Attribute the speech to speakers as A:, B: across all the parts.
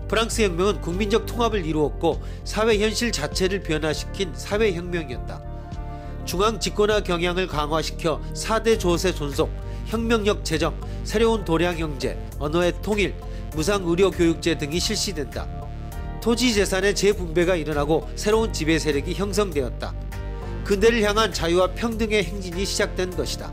A: 프랑스 혁명은 국민적 통합을 이루었고 사회 현실 자체를 변화시킨 사회혁명이었다. 중앙 집권화 경향을 강화시켜 4대 조세 존속, 혁명력 제정, 새로운 도량 형제, 언어의 통일, 무상 의료 교육제 등이 실시된다. 토지 재산의 재분배가 일어나고 새로운 지배 세력이 형성되었다. 근대를 향한 자유와 평등의 행진이 시작된 것이다.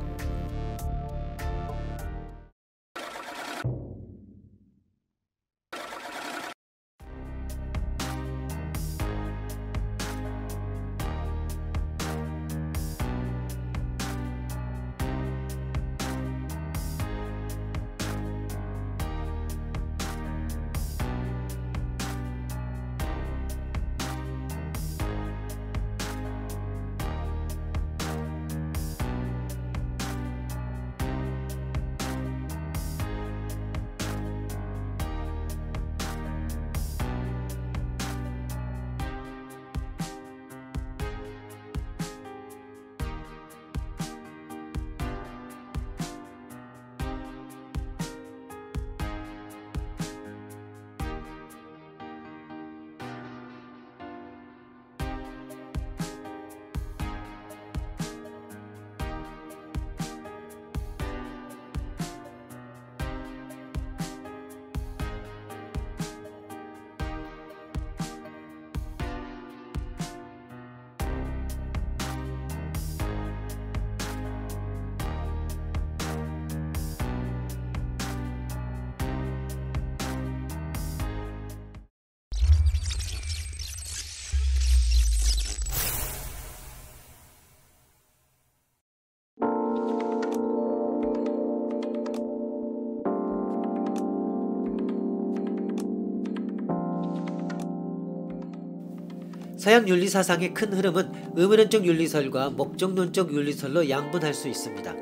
A: 서양 윤리사상의 큰 흐름은 의무론적 윤리설과 목적론적 윤리설로 양분할 수 있습니다.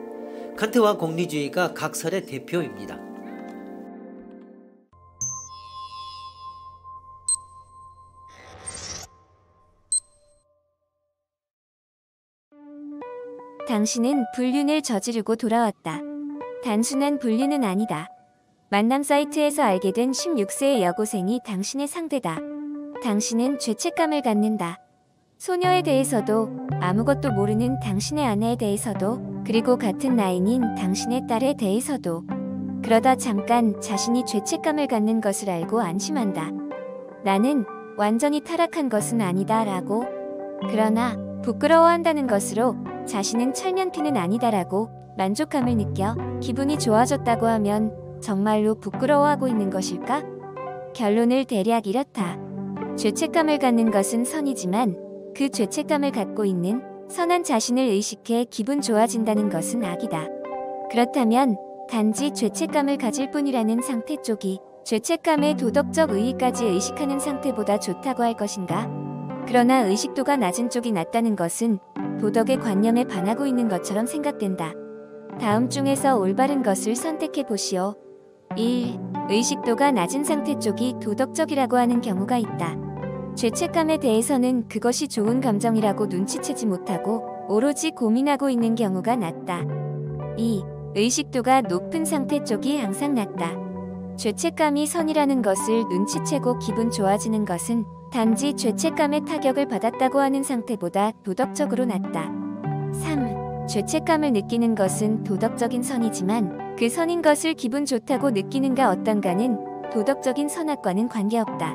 A: 칸트와 공리주의가 각 설의 대표입니다.
B: 당신은 불륜을 저지르고 돌아왔다. 단순한 불륜은 아니다. 만남 사이트에서 알게 된 16세의 여고생이 당신의 상대다. 당신은 죄책감을 갖는다. 소녀에 대해서도, 아무것도 모르는 당신의 아내에 대해서도, 그리고 같은 나이인 당신의 딸에 대해서도. 그러다 잠깐 자신이 죄책감을 갖는 것을 알고 안심한다. 나는 완전히 타락한 것은 아니다 라고. 그러나 부끄러워한다는 것으로 자신은 철면피는 아니다라고 만족감을 느껴 기분이 좋아졌다고 하면 정말로 부끄러워하고 있는 것일까? 결론을 대략 이렇다. 죄책감을 갖는 것은 선이지만 그 죄책감을 갖고 있는 선한 자신을 의식해 기분 좋아진다는 것은 악이다. 그렇다면 단지 죄책감을 가질 뿐이라는 상태 쪽이 죄책감의 도덕적 의의까지 의식하는 상태보다 좋다고 할 것인가? 그러나 의식도가 낮은 쪽이 낫다는 것은 도덕의 관념에 반하고 있는 것처럼 생각된다. 다음 중에서 올바른 것을 선택해 보시오. 1. 의식도가 낮은 상태 쪽이 도덕적이라고 하는 경우가 있다. 죄책감에 대해서는 그것이 좋은 감정이라고 눈치채지 못하고 오로지 고민하고 있는 경우가 낫다. 2. 의식도가 높은 상태 쪽이 항상 낫다. 죄책감이 선이라는 것을 눈치채고 기분 좋아지는 것은 단지 죄책감의 타격을 받았다고 하는 상태보다 도덕적으로 낫다. 3. 죄책감을 느끼는 것은 도덕적인 선이지만 그 선인 것을 기분 좋다고 느끼는가 어떤가는 도덕적인 선악과는 관계없다.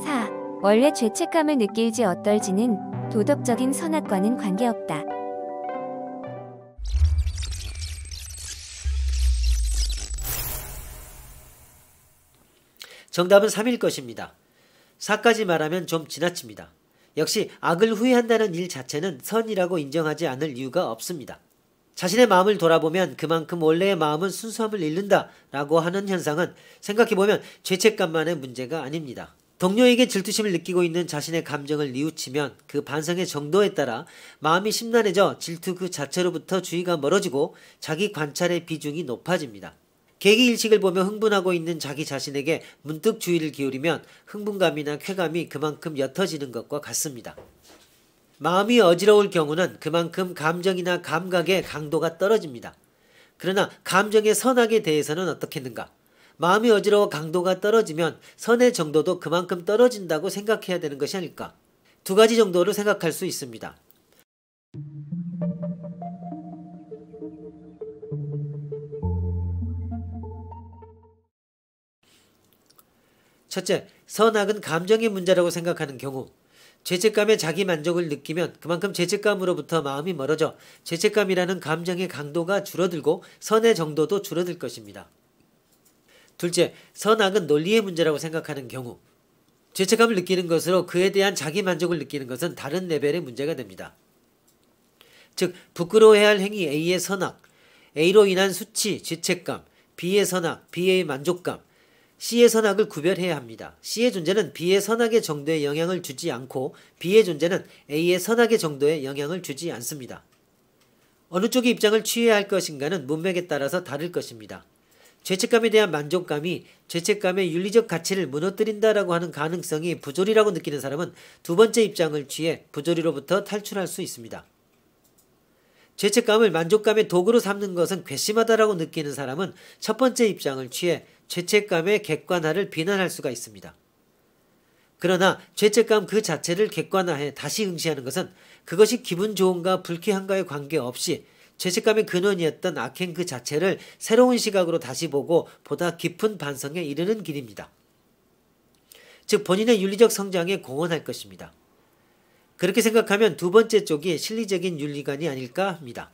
B: 4. 원래 죄책감을 느낄지 어떨지는 도덕적인 선악과는 관계없다.
A: 정답은 3일 것입니다. 4까지 말하면 좀 지나칩니다. 역시 악을 후회한다는 일 자체는 선이라고 인정하지 않을 이유가 없습니다. 자신의 마음을 돌아보면 그만큼 원래의 마음은 순수함을 잃는다 라고 하는 현상은 생각해보면 죄책감만의 문제가 아닙니다. 동료에게 질투심을 느끼고 있는 자신의 감정을 뉘우치면 그 반성의 정도에 따라 마음이 심란해져 질투 그 자체로부터 주의가 멀어지고 자기 관찰의 비중이 높아집니다. 계기일식을 보며 흥분하고 있는 자기 자신에게 문득 주의를 기울이면 흥분감이나 쾌감이 그만큼 옅어지는 것과 같습니다. 마음이 어지러울 경우는 그만큼 감정이나 감각의 강도가 떨어집니다. 그러나 감정의 선악에 대해서는 어떻겠는가? 마음이 어지러워 강도가 떨어지면 선의 정도도 그만큼 떨어진다고 생각해야 되는 것이 아닐까. 두 가지 정도로 생각할 수 있습니다. 첫째, 선악은 감정의 문제라고 생각하는 경우. 죄책감에 자기 만족을 느끼면 그만큼 죄책감으로부터 마음이 멀어져 죄책감이라는 감정의 강도가 줄어들고 선의 정도도 줄어들 것입니다. 둘째, 선악은 논리의 문제라고 생각하는 경우. 죄책감을 느끼는 것으로 그에 대한 자기 만족을 느끼는 것은 다른 레벨의 문제가 됩니다. 즉, 부끄러워해야 할 행위 A의 선악, A로 인한 수치, 죄책감, B의 선악, B의 만족감, C의 선악을 구별해야 합니다. C의 존재는 B의 선악의 정도에 영향을 주지 않고 B의 존재는 A의 선악의 정도에 영향을 주지 않습니다. 어느 쪽의 입장을 취해야 할 것인가는 문맥에 따라서 다를 것입니다. 죄책감에 대한 만족감이 죄책감의 윤리적 가치를 무너뜨린다라고 하는 가능성이 부조리라고 느끼는 사람은 두 번째 입장을 취해 부조리로부터 탈출할 수 있습니다. 죄책감을 만족감의 도구로 삼는 것은 괘씸하다라고 느끼는 사람은 첫 번째 입장을 취해 죄책감의 객관화를 비난할 수가 있습니다. 그러나 죄책감 그 자체를 객관화해 다시 응시하는 것은 그것이 기분 좋은가 불쾌한가에 관계없이 죄책감의 근원이었던 악행 그 자체를 새로운 시각으로 다시 보고 보다 깊은 반성에 이르는 길입니다. 즉 본인의 윤리적 성장에 공헌할 것입니다. 그렇게 생각하면 두 번째 쪽이 실리적인 윤리관이 아닐까 합니다.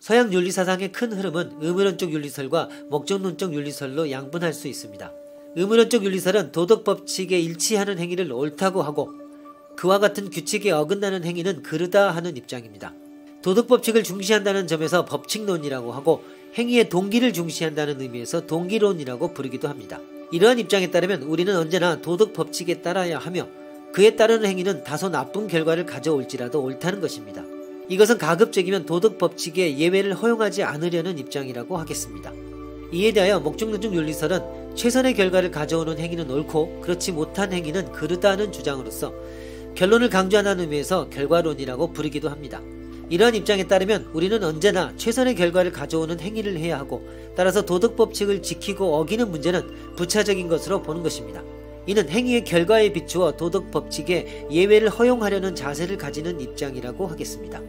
A: 서양 윤리사상의 큰 흐름은 의무론적 윤리설과 목적론적 윤리설로 양분할 수 있습니다. 의무론적 윤리설은 도덕법칙에 일치하는 행위를 옳다고 하고 그와 같은 규칙에 어긋나는 행위는 그르다 하는 입장입니다. 도덕법칙을 중시한다는 점에서 법칙론이라고 하고 행위의 동기를 중시한다는 의미에서 동기론이라고 부르기도 합니다. 이러한 입장에 따르면 우리는 언제나 도덕법칙에 따라야 하며 그에 따르는 행위는 다소 나쁜 결과를 가져올지라도 옳다는 것입니다. 이것은 가급적이면 도덕법칙에 예외를 허용하지 않으려는 입장이라고 하겠습니다. 이에 대하여 목적론적 윤리설은 최선의 결과를 가져오는 행위는 옳고 그렇지 못한 행위는 그르다는 주장으로서 결론을 강조하는 의미에서 결과론이라고 부르기도 합니다. 이러한 입장에 따르면 우리는 언제나 최선의 결과를 가져오는 행위를 해야 하고 따라서 도덕법칙을 지키고 어기는 문제는 부차적인 것으로 보는 것입니다. 이는 행위의 결과에 비추어 도덕법칙에 예외를 허용하려는 자세를 가지는 입장이라고 하겠습니다.